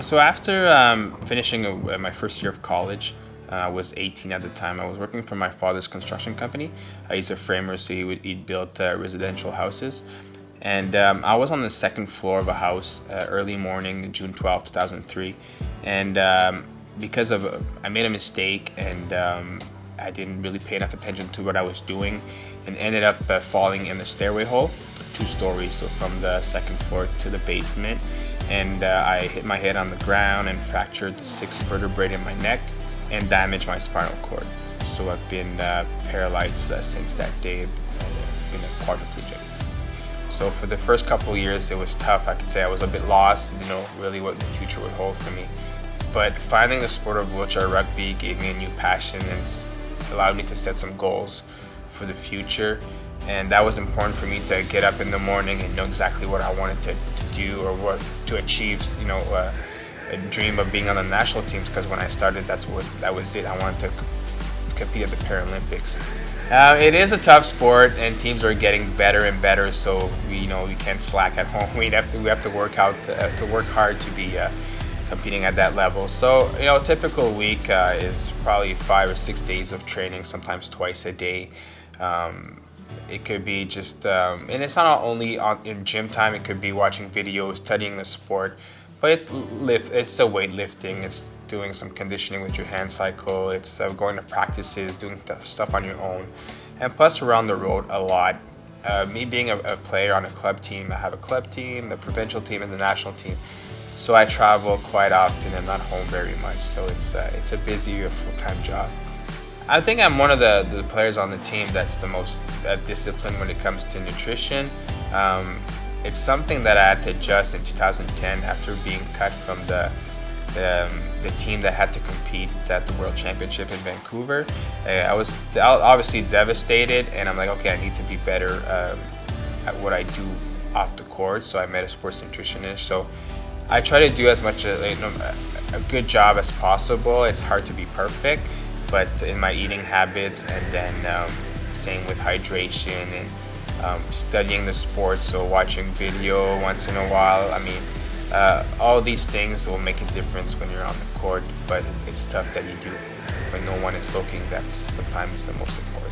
So after finishing my first year of college, I was 18 at the time. I was working for my father's construction company. He's a framer, so he'd build residential houses. And I was on the second floor of a house early morning, June 12th, 2003. And because of I made a mistake and I didn't really pay enough attention to what I was doing and ended up falling in the stairway hole, 2 stories, so from the second floor to the basement. And I hit my head on the ground and fractured the 6th vertebrae in my neck and damaged my spinal cord. So I've been paralyzed since that day. I've been a quadriplegic. So for the first couple of years, it was tough. I could say I was a bit lost, really what the future would hold for me. But finding the sport of wheelchair rugby gave me a new passion and allowed me to set some goals for the future. And that was important for me to get up in the morning and know exactly what I wanted to do or what to achieve, a dream of being on the national teams, because when I started, that was it. I wanted to compete at the Paralympics. It is a tough sport, and teams are getting better and better. So we can't slack at home. We have to work hard to be competing at that level. So a typical week is probably 5 or 6 days of training, sometimes twice a day. It could be just, and it's not only in gym time. It could be watching videos, studying the sport, but it's weightlifting. It's doing some conditioning with your hand cycle. It's going to practices, doing stuff on your own, and plus we're on the road a lot. Me being a player on a club team, I have a club team, the provincial team, and the national team. So I travel quite often. I'm not home very much, so it's a busy full-time job. I think I'm one of the players on the team that's the most disciplined when it comes to nutrition. It's something that I had to adjust in 2010 after being cut from the team that had to compete at the World Championship in Vancouver. I was obviously devastated, and I'm like, okay, I need to be better at what I do off the court. So I met a sports nutritionist. So I try to do as much a good job as possible. It's hard to be perfect, but in my eating habits, and then same with hydration and studying the sport, so watching video once in a while. All these things will make a difference when you're on the court, but it's tough that you do when no one is looking. That's sometimes the most important.